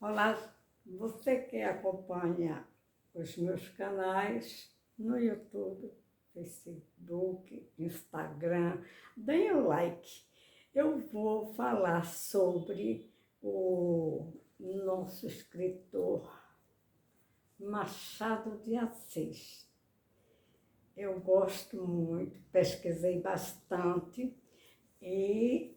Olá, você que acompanha os meus canais no YouTube, Facebook, Instagram, deem o like. Eu vou falar sobre o nosso escritor Machado de Assis. Eu gosto muito, pesquisei bastante e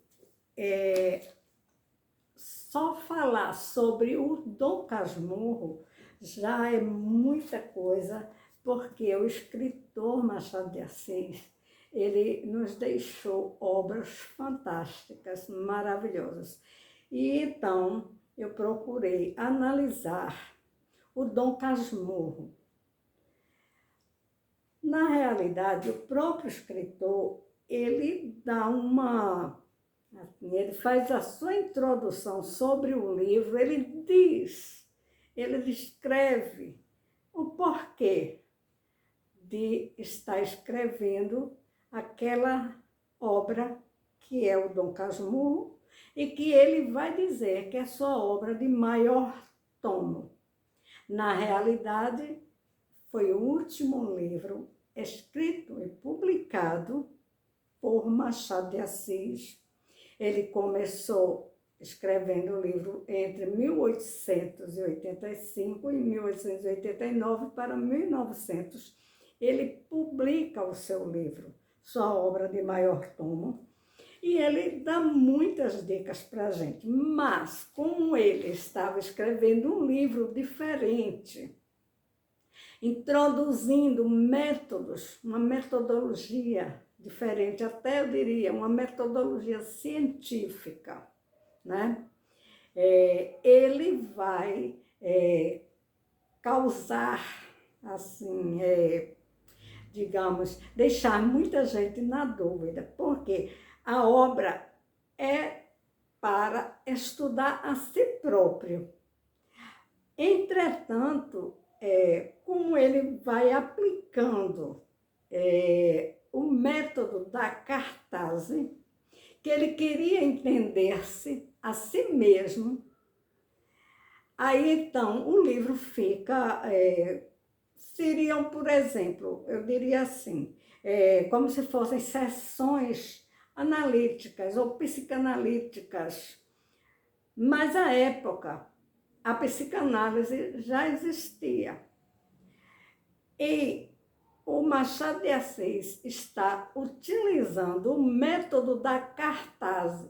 só falar sobre o Dom Casmurro já é muita coisa, porque o escritor Machado de Assis, ele nos deixou obras fantásticas, maravilhosas. E então eu procurei analisar o Dom Casmurro. Na realidade, o próprio escritor, ele dá ele faz a sua introdução sobre o livro, ele descreve o porquê de estar escrevendo aquela obra que é o Dom Casmurro e que ele vai dizer que é sua obra de maior tomo. Na realidade, foi o último livro escrito e publicado por Machado de Assis. Ele começou escrevendo o livro entre 1885 e 1889 para 1900. Ele publica o seu livro, sua obra de maior tomo, e ele dá muitas dicas para a gente. Mas, como ele estava escrevendo um livro diferente, introduzindo métodos, uma metodologia diferente, até eu diria, uma metodologia científica, né? Ele vai causar, assim, digamos, deixar muita gente na dúvida, porque a obra é para estudar a si próprio. Entretanto, como ele vai aplicando o método da cartaz, que ele queria entender-se a si mesmo, aí então o livro fica, seriam, por exemplo, eu diria assim, como se fossem sessões analíticas ou psicanalíticas, mas à época a psicanálise já existia. E o Machado de Assis está utilizando o método da cartaz,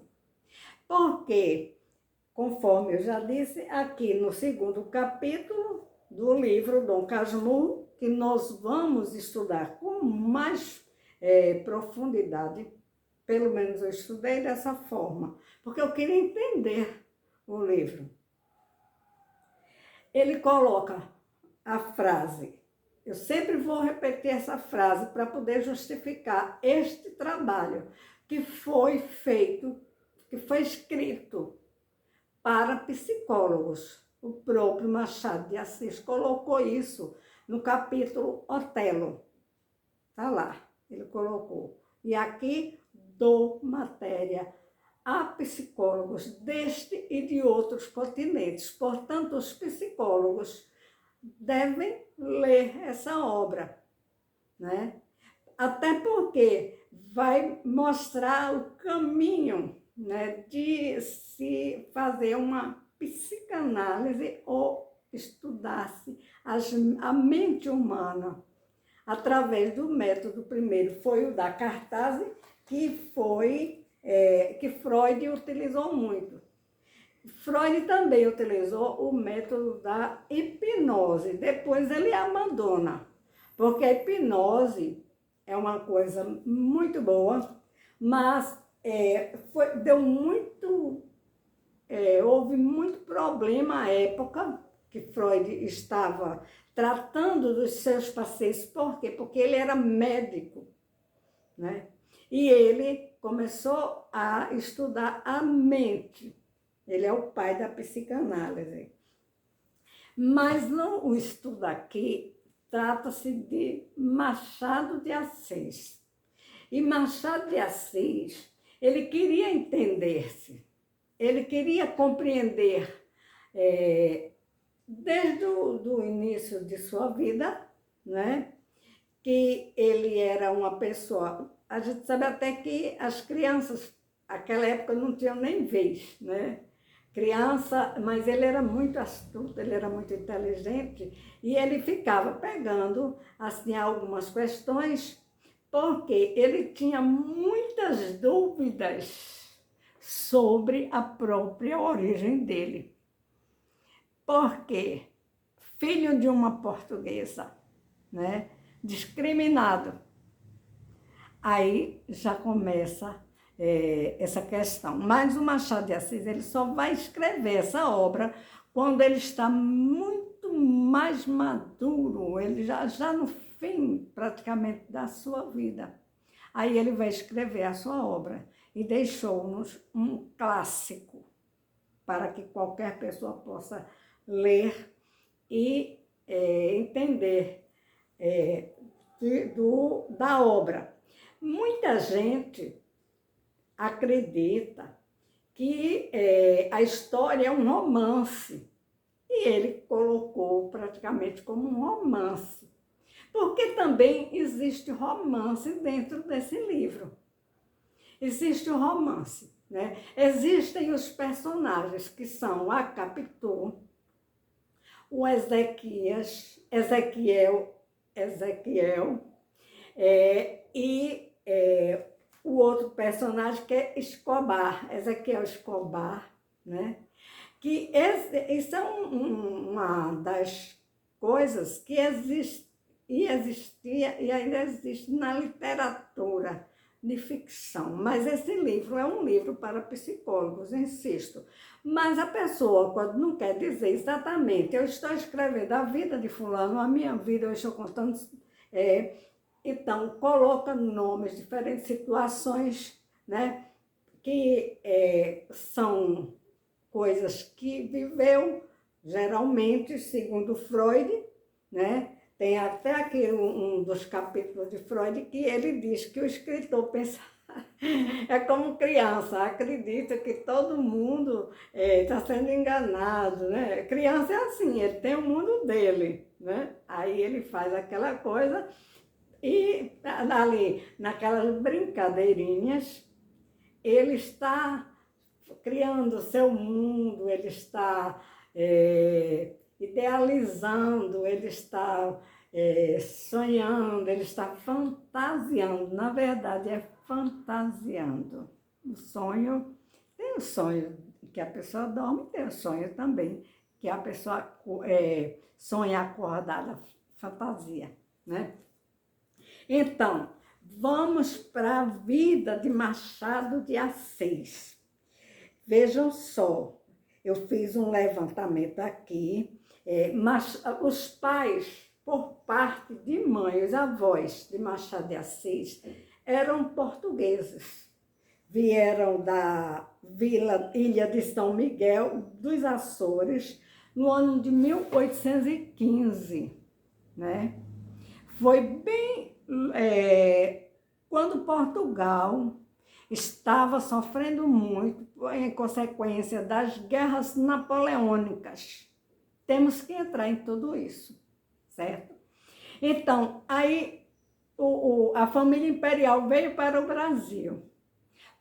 porque, conforme eu já disse, aqui no segundo capítulo do livro Dom Casmurro, que nós vamos estudar com mais profundidade, pelo menos eu estudei dessa forma, porque eu queria entender o livro. Ele coloca a frase, eu sempre vou repetir essa frase para poder justificar este trabalho que foi feito, que foi escrito para psicólogos. O próprio Machado de Assis colocou isso no capítulo Otelo. Está lá, ele colocou. E aqui dou matéria a psicólogos deste e de outros continentes. Portanto, os psicólogos devem ler essa obra, né? Até porque vai mostrar o caminho, né, de se fazer uma psicanálise ou estudar-se a mente humana através do método. Primeiro foi o da cartaz, que Freud utilizou muito. Freud também utilizou o método da hipnose, depois ele abandona, porque a hipnose é uma coisa muito boa, mas houve muito problema à época que Freud estava tratando dos seus pacientes. Por quê? Porque ele era médico, né? E ele começou a estudar a mente. Ele é o pai da psicanálise. Mas o estudo aqui trata-se de Machado de Assis. E Machado de Assis, ele queria entender-se, ele queria compreender desde o do início de sua vida, né? Que ele era uma pessoa... A gente sabe até que as crianças, naquela época, não tinham nem vez, né? Criança, mas ele era muito astuto, ele era muito inteligente e ele ficava pegando assim algumas questões porque ele tinha muitas dúvidas sobre a própria origem dele. Porque filho de uma portuguesa, né, discriminado, aí já começa essa questão. Mas o Machado de Assis, ele só vai escrever essa obra quando ele está muito mais maduro, ele já no fim, praticamente, da sua vida. Aí ele vai escrever a sua obra e deixou-nos um clássico para que qualquer pessoa possa ler e entender da obra. Muita gente acredita que a história é um romance, e ele colocou praticamente como um romance, porque também existe romance dentro desse livro. Existe o romance, né? Existem os personagens que são a Capitu, o Ezequiel, e o outro personagem que é Escobar, Ezequiel Escobar, né? Que isso é uma das coisas que existia e ainda existe na literatura de ficção. Mas esse livro é um livro para psicólogos, insisto. Mas a pessoa, quando não quer dizer exatamente, eu estou escrevendo a vida de fulano, a minha vida, eu estou contando... então, coloca nomes, diferentes situações, né, que são coisas que viveu, geralmente, segundo Freud, né? Tem até aqui um dos capítulos de Freud que ele diz que o escritor pensa é como criança, acredita que todo mundo está sendo enganado, né? Criança é assim, ele tem o mundo dele, né? Aí ele faz aquela coisa e ali, naquelas brincadeirinhas, ele está criando o seu mundo, ele está idealizando, ele está sonhando, ele está fantasiando. Na verdade, é fantasiando. O sonho, tem o sonho que a pessoa dorme, tem o sonho também que a pessoa sonha acordada, fantasia, né? Então, vamos para a vida de Machado de Assis. Vejam só, eu fiz um levantamento aqui, mas os pais, por parte de mãe, os avós de Machado de Assis, eram portugueses. Vieram da Ilha de São Miguel, dos Açores, no ano de 1815, né? Foi bem quando Portugal estava sofrendo muito em consequência das guerras napoleônicas. Temos que entrar em tudo isso, certo? Então, aí a família imperial veio para o Brasil.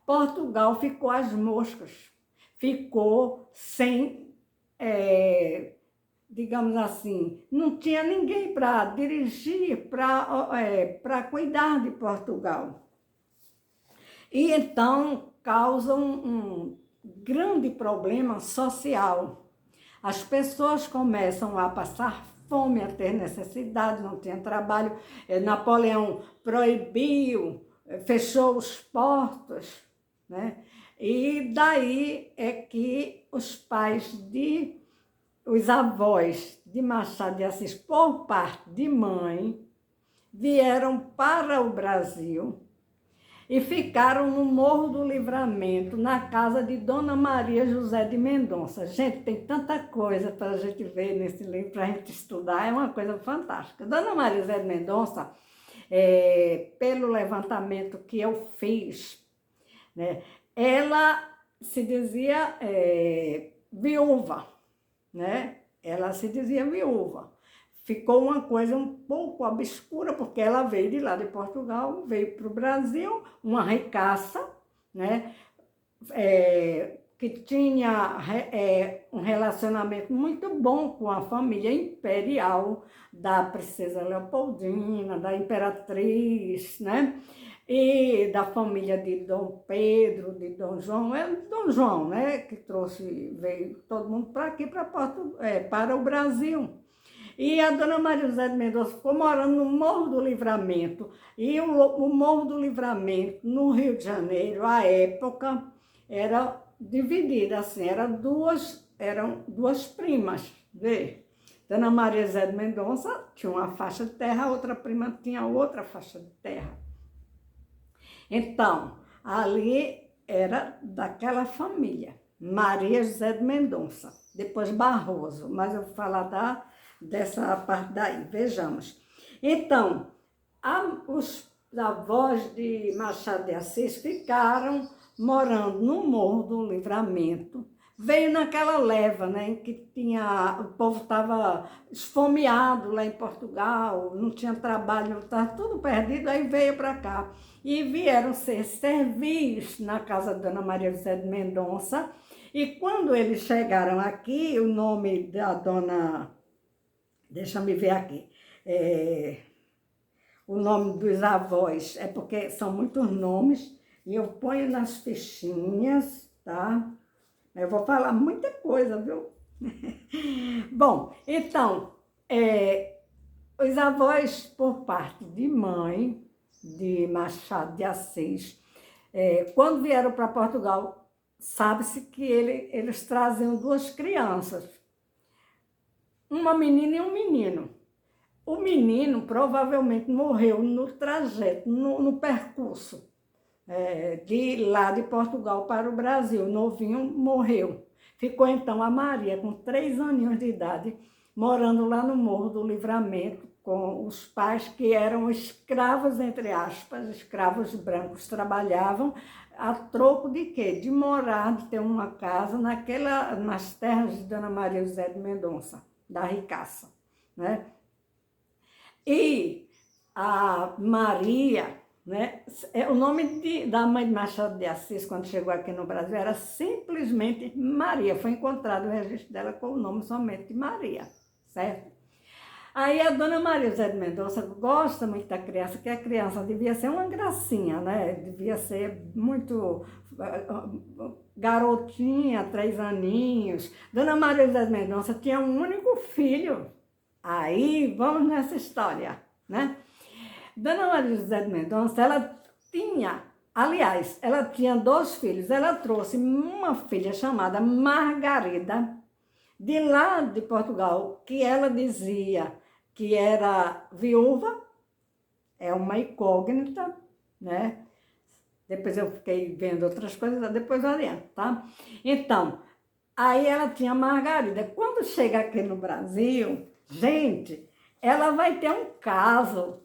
Portugal ficou às moscas, ficou sem, digamos assim, não tinha ninguém para dirigir, para cuidar de Portugal. E então causa um grande problema social. As pessoas começam a passar fome, a ter necessidade, não tinha trabalho. Napoleão proibiu, fechou os portos, né? E daí é que os avós de Machado de Assis, por parte de mãe, vieram para o Brasil e ficaram no Morro do Livramento, na casa de Dona Maria José de Mendonça. Gente, tem tanta coisa para a gente ver nesse livro, para a gente estudar, é uma coisa fantástica. Dona Maria José de Mendonça, pelo levantamento que eu fiz, né, ela se dizia viúva, né? Ela se dizia viúva. Ficou uma coisa um pouco obscura, porque ela veio de lá de Portugal, veio para o Brasil, uma ricaça, né? Que tinha um relacionamento muito bom com a família imperial da princesa Leopoldina, da imperatriz, né? E da família de Dom Pedro, de Dom João, Dom João, né? Que veio todo mundo para aqui, para o Brasil. E a dona Maria José de Mendonça ficou morando no Morro do Livramento. E o Morro do Livramento, no Rio de Janeiro, à época, era dividida assim, eram duas primas, vê? Dona Maria José de Mendonça tinha uma faixa de terra, a outra prima tinha outra faixa de terra. Então, ali era daquela família, Maria José de Mendonça, depois Barroso, mas eu vou falar dessa parte daí, vejamos. Então, os avós de Machado de Assis ficaram morando no Morro do Livramento. Veio naquela leva, né, em que o povo estava esfomeado lá em Portugal, não tinha trabalho, estava tudo perdido, aí veio para cá. E vieram ser serviços na casa da Dona Maria José de Mendonça. E quando eles chegaram aqui, o nome da dona... Deixa eu me ver aqui. O nome dos avós, é porque são muitos nomes, e eu ponho nas fichinhas, tá? Eu vou falar muita coisa, viu? Bom, então, os avós, por parte de mãe, de Machado de Assis, quando vieram para Portugal, sabe-se que eles traziam duas crianças, uma menina e um menino. O menino provavelmente morreu no trajeto, no percurso, de lá de Portugal para o Brasil. O novinho morreu. Ficou então a Maria, com 3 aninhos de idade, morando lá no Morro do Livramento, com os pais que eram escravos, entre aspas, escravos brancos, trabalhavam a troco de quê? De morar, de ter uma casa nas terras de Dona Maria José de Mendonça, da ricaça, né? E a Maria, né? O nome da mãe de Machado de Assis, quando chegou aqui no Brasil, era simplesmente Maria. Foi encontrado o registro dela com o nome somente de Maria, certo? Aí a Dona Maria José de Mendonça gosta muito da criança, que a criança devia ser uma gracinha, né? Devia ser muito garotinha, 3 aninhos. Dona Maria José de Mendonça tinha um único filho. Aí, vamos nessa história, né? Dona Maria José de Mendonça, ela tinha 2 filhos. Ela trouxe uma filha chamada Margarida, de lá de Portugal, que ela dizia que era viúva, é uma incógnita, né? Depois eu fiquei vendo outras coisas, depois eu oriento, tá? Então, aí ela tinha Margarida. Quando chega aqui no Brasil, gente, ela vai ter um caso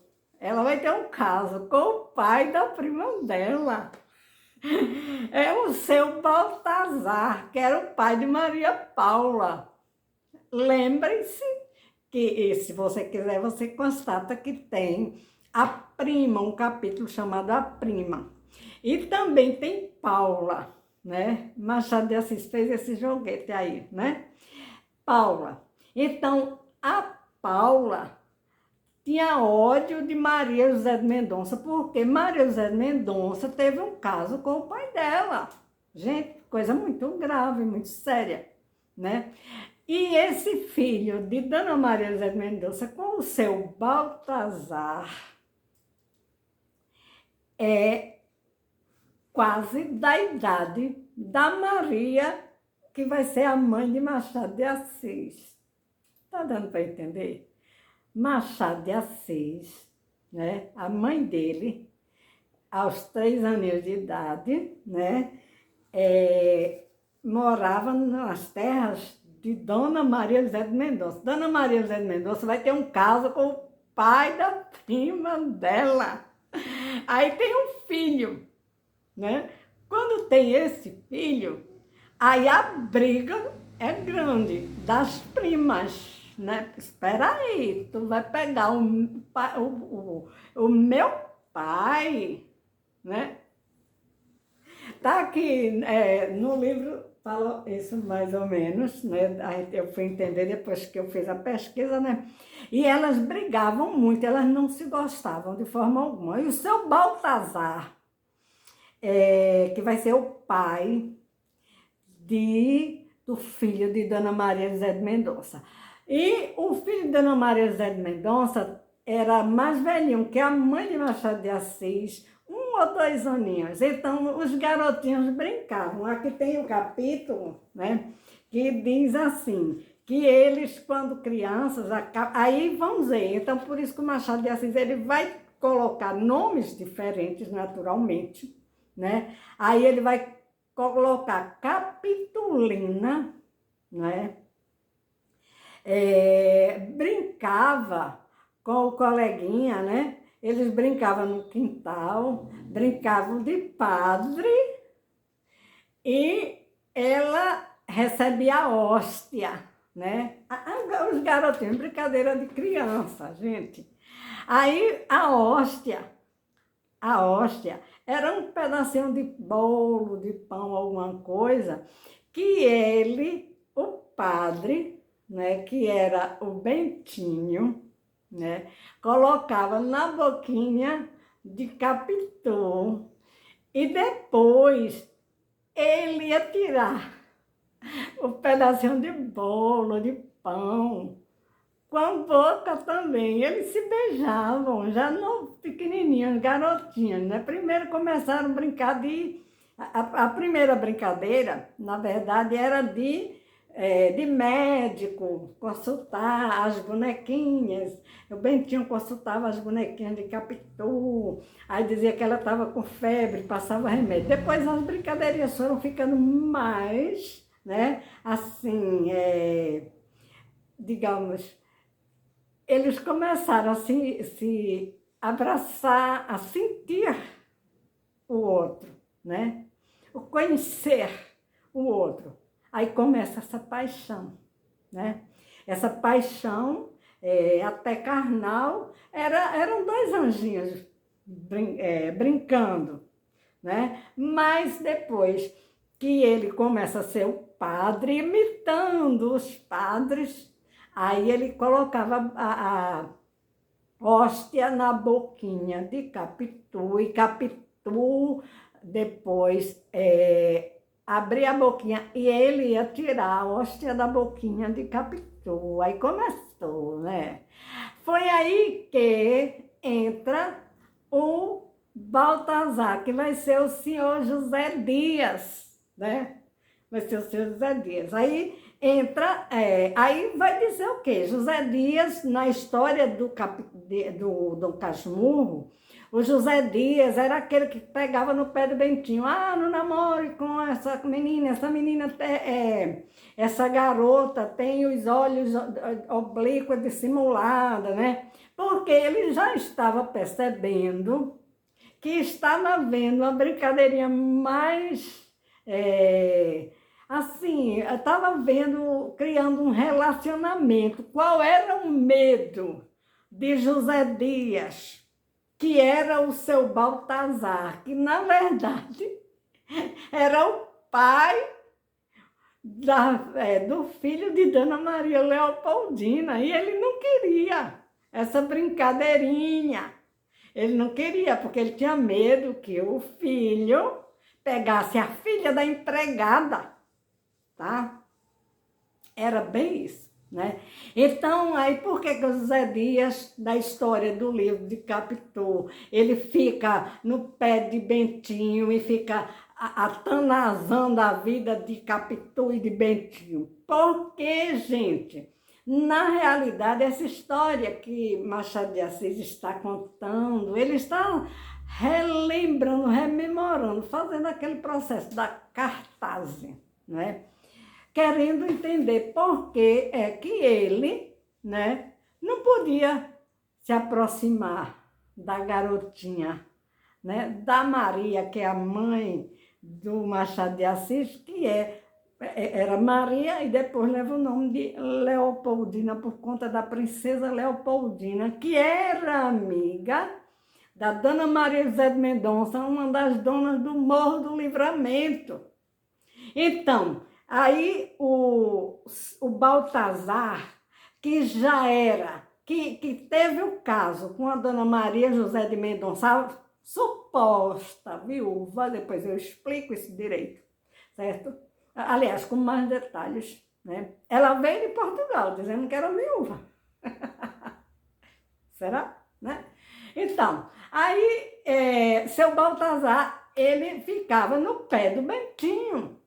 com o pai da prima dela. É o seu Baltazar, que era o pai de Maria Paula. Lembrem-se que, se você quiser, você constata que tem a prima, um capítulo chamado A Prima. E também tem Paula, né? Machado de Assis fez esse joguete aí, né? Paula. Então, a Paula tinha ódio de Maria José de Mendonça, porque Maria José de Mendonça teve um caso com o pai dela. Gente, coisa muito grave, muito séria, né? E esse filho de Dona Maria José de Mendonça com o seu Baltazar é quase da idade da Maria, que vai ser a mãe de Machado de Assis. Tá dando para entender? Machado de Assis, né? A mãe dele, aos 3 anos de idade, né? Morava nas terras de Dona Maria José de Mendonça. Dona Maria José de Mendonça vai ter um caso com o pai da prima dela. Aí tem um filho, né? Quando tem esse filho, aí a briga é grande, das primas, né? Espera aí, tu vai pegar o meu pai, né? Tá aqui, no livro fala isso mais ou menos, né? Aí eu fui entender depois que eu fiz a pesquisa, né? E elas brigavam muito, elas não se gostavam de forma alguma. E o seu Baltazar, que vai ser o pai do filho de Dona Maria José de Mendonça. E o filho de Dona Maria José de Mendonça era mais velhinho que a mãe de Machado de Assis, 1 ou 2 aninhos. Então, os garotinhos brincavam. Aqui tem um capítulo, né, que diz assim, que eles, quando crianças, aí vamos ver, então por isso que o Machado de Assis ele vai colocar nomes diferentes, naturalmente, né? Aí ele vai colocar Capitolina, né? Brincava com o coleguinha, né? Eles brincavam no quintal, brincavam de padre e ela recebia a hóstia, né? Os garotinhos, brincadeira de criança, gente. Aí a hóstia era um pedacinho de bolo, de pão, alguma coisa, que ele, o padre, né, que era o Bentinho, né, colocava na boquinha de Capitu e depois ele ia tirar o pedacinho de bolo, de pão, com a boca também. Eles se beijavam, já no pequenininhos, garotinhas, né? Primeiro começaram a brincar a primeira brincadeira, na verdade, era de médico, consultar as bonequinhas. O Bentinho consultava as bonequinhas de Capitu, aí dizia que ela estava com febre, passava remédio. Depois as brincadeirinhas foram ficando mais, né? Assim, digamos, eles começaram a se abraçar, a sentir o outro, né? O conhecer o outro. Aí começa essa paixão, né? Essa paixão, até carnal, eram 2 anjinhos brincando, né? Mas depois que ele começa a ser o padre, imitando os padres, aí ele colocava a hóstia na boquinha de Capitu, e Capitu depois abria a boquinha e ele ia tirar a hóstia da boquinha de Capitu. Aí começou, né? Foi aí que entra o Baltazar, que vai ser o senhor José Dias, né? Vai ser o senhor José Dias. Aí entra, aí vai dizer o quê? José Dias, na história do Dom Casmurro, o José Dias era aquele que pegava no pé do Bentinho. Ah, não namore com essa menina, essa garota tem os olhos oblíquos dissimulados, né? Porque ele já estava percebendo que estava havendo uma brincadeirinha mais... assim, eu estava criando um relacionamento. Qual era o medo de José Dias? Que era o seu Baltazar, que na verdade era o pai do filho de Dona Maria Leopoldina, e ele não queria essa brincadeirinha. Ele não queria, porque ele tinha medo que o filho pegasse a filha da empregada, tá? Era bem isso, né? Então, aí por que o José Dias, da história do livro de Capitu, ele fica no pé de Bentinho e fica atanazando a vida de Capitu e de Bentinho? Porque, gente, na realidade, essa história que Machado de Assis está contando, ele está relembrando, rememorando, fazendo aquele processo da cartaz, né? Querendo entender por que é que ele, né, não podia se aproximar da garotinha, né, da Maria, que é a mãe do Machado de Assis, que é era Maria e depois leva o nome de Leopoldina por conta da princesa Leopoldina, que era amiga da Dona Maria José de Mendonça, uma das donas do Morro do Livramento. Então, aí o Baltazar, que já era, que teve o caso com a Dona Maria José de Mendonça, suposta viúva, depois eu explico isso direito, certo? Aliás, com mais detalhes, né? Ela veio de Portugal, dizendo que era viúva. Será? Né? Então, aí, seu Baltazar, ele ficava no pé do Bentinho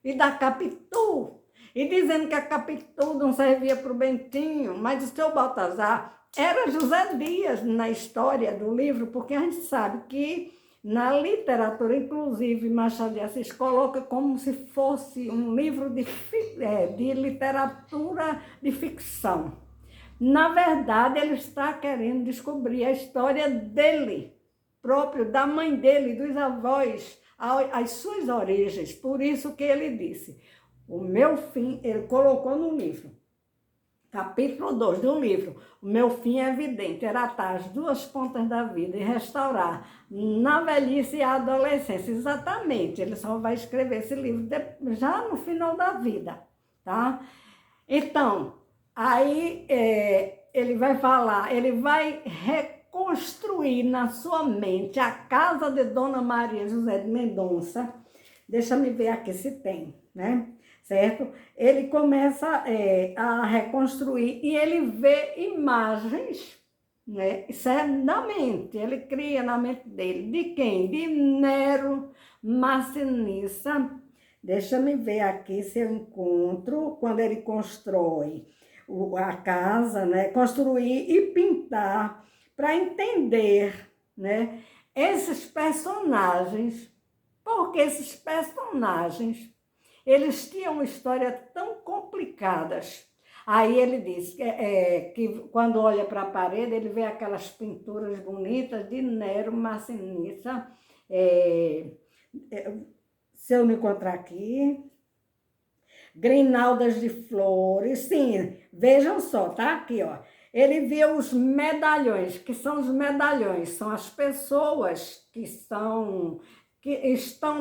e da Capitu, e dizendo que a Capitu não servia para o Bentinho, mas o seu Baltazar era José Dias na história do livro, porque a gente sabe que na literatura, inclusive, Machado de Assis coloca como se fosse um livro de literatura de ficção. Na verdade, ele está querendo descobrir a história dele, próprio, da mãe dele, dos avós, as suas origens. Por isso que ele disse, o meu fim, ele colocou no livro, capítulo 2 do livro, o meu fim é evidente, era atar as duas pontas da vida e restaurar na velhice e a adolescência. Exatamente, ele só vai escrever esse livro já no final da vida, tá? Então, aí ele vai falar, ele vai reconstruir na sua mente a casa de Dona Maria José de Mendonça. Deixa me ver aqui se tem, né? Certo? Ele começa a reconstruir e ele vê imagens, né? Isso é na mente, ele cria na mente dele. De quem? De Nero Massinissa. Deixa me ver aqui se eu encontro, quando ele constrói a casa, né? Construir e pintar para entender, né? Esses personagens, porque esses personagens, eles tinham histórias tão complicadas. Aí ele diz que quando olha para a parede, ele vê aquelas pinturas bonitas de Nero Massinissa. Se eu me encontrar aqui, grinaldas de flores, sim, vejam só, tá aqui, ó. Ele vê os medalhões, que são os medalhões, são as pessoas que estão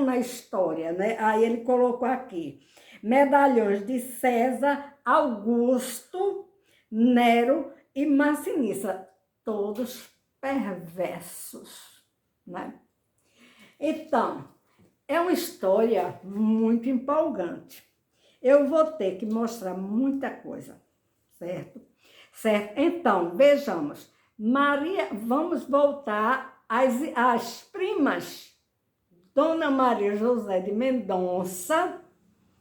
na história, né? Aí ele colocou aqui, medalhões de César, Augusto, Nero e Massinissa, todos perversos, né? Então, é uma história muito empolgante. Eu vou ter que mostrar muita coisa, certo? Certo? Então, vejamos. Maria, vamos voltar às primas. Dona Maria José de Mendonça,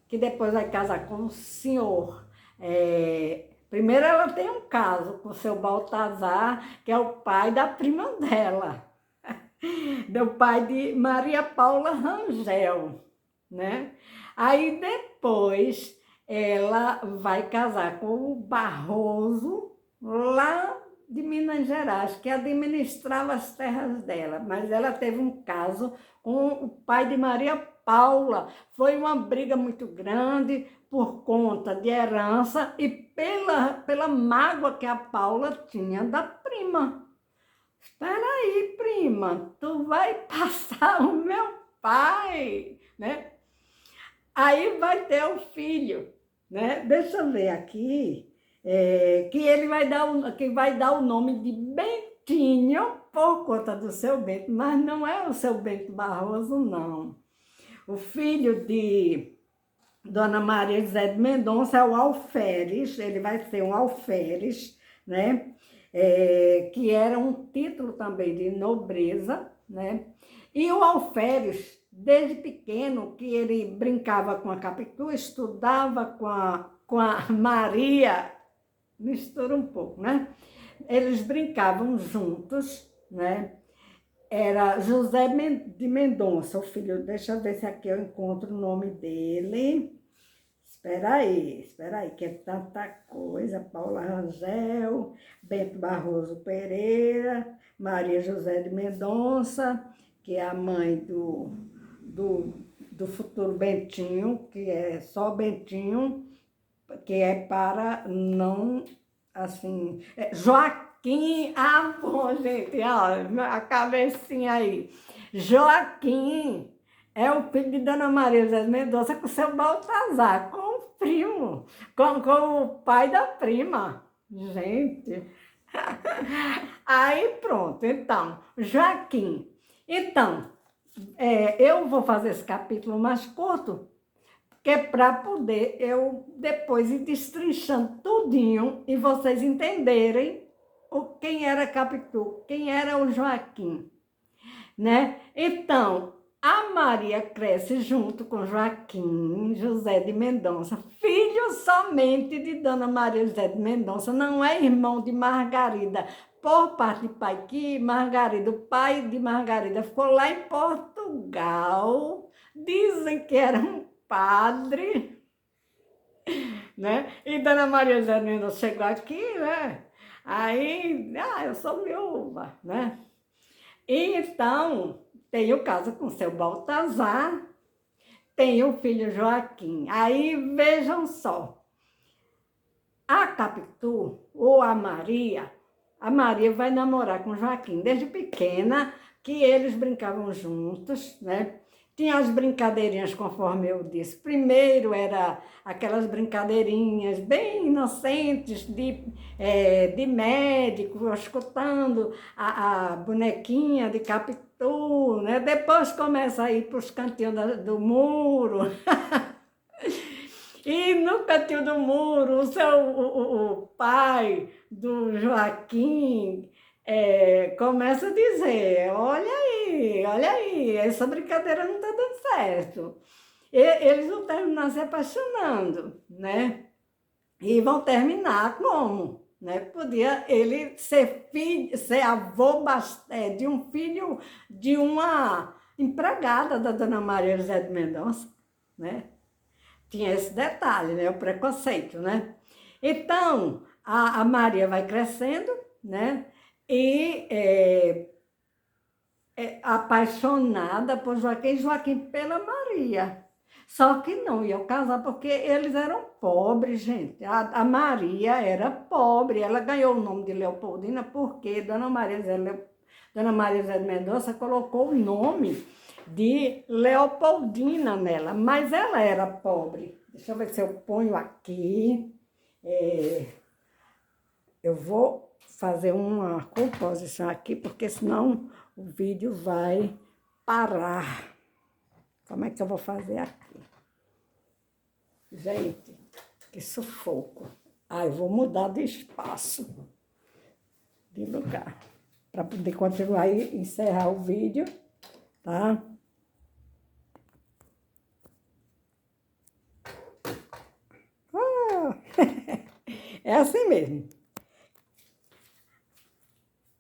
que depois vai casar com o senhor. Primeiro ela tem um caso com o seu Baltazar, que é o pai da prima dela. Do pai de Maria Paula Rangel, né? Aí depois ela vai casar com o Barroso, lá de Minas Gerais, que administrava as terras dela, mas ela teve um caso com o pai de Maria Paula. Foi uma briga muito grande por conta de herança e pela mágoa que a Paula tinha da prima. Espera aí, prima, tu vai passar o meu pai, né? Aí vai ter o filho, né? Deixa eu ver aqui, que ele vai dar o nome de Bentinho por conta do seu Bento, mas não é o seu Bento Barroso, não. O filho de Dona Maria José de Mendonça é o Alferes, ele vai ser um Alferes, né? Que era um título também de nobreza, né? E o Alferes, desde pequeno, que ele brincava com a Capitu, estudava com a Maria, mistura um pouco, né? Eles brincavam juntos, né? Era José de Mendonça, o filho, deixa eu ver se aqui eu encontro o nome dele. Espera aí, que é tanta coisa. Paula Rangel, Bento Barroso Pereira, Maria José de Mendonça, que é a mãe do do futuro Bentinho, que é só Bentinho, que é para não, assim, Joaquim, bom, gente, ó, a cabecinha aí. Joaquim é o filho de Dona Maria José de Mendonça com seu Baltazar, com o primo, com o pai da prima. Gente, aí pronto, então, Joaquim. Então, eu vou fazer esse capítulo mais curto, que é para poder eu depois ir destrinchando tudinho e vocês entenderem quem era Capitu, quem era o Joaquim, né? Então, a Maria cresce junto com Joaquim José de Mendonça, filho somente de Dona Maria José de Mendonça, não é irmão de Margarida, por parte de pai, que Margarida, o pai de Margarida, ficou lá em Portugal, dizem que era um padre, né? E Dona Maria José de Mendonça chegou aqui, né? Aí, eu sou viúva, né? E então, tenho casa com seu Baltazar, tenho o filho Joaquim. Aí, vejam só, a Capitu, ou a Maria vai namorar com Joaquim desde pequena, que eles brincavam juntos, né? Tinha as brincadeirinhas, conforme eu disse. Primeiro era aquelas brincadeirinhas bem inocentes de médico, escutando a bonequinha de Capitu, né? Depois começa a ir para os cantinhos do muro. E no cantinho do muro, o pai do Joaquim começa a dizer, olha aí, essa brincadeira não está dando certo. Eles vão terminar se apaixonando, né? E vão terminar como? Né? Podia ele ser avô de um filho de uma empregada da Dona Maria José de Mendonça, né? Tinha esse detalhe, né? O preconceito, né? Então, a Maria vai crescendo, né? E apaixonada por Joaquim pela Maria. Só que não iam casar porque eles eram pobres, gente. A Maria era pobre, ela ganhou o nome de Leopoldina porque Dona Maria José de Mendonça colocou o nome de Leopoldina nela, mas ela era pobre. Deixa eu ver se eu ponho aqui. Eu vou fazer uma composição aqui, porque senão o vídeo vai parar. Como é que eu vou fazer aqui? Gente, que sufoco. Eu vou mudar de espaço, de lugar, para poder continuar e encerrar o vídeo, tá? É assim mesmo.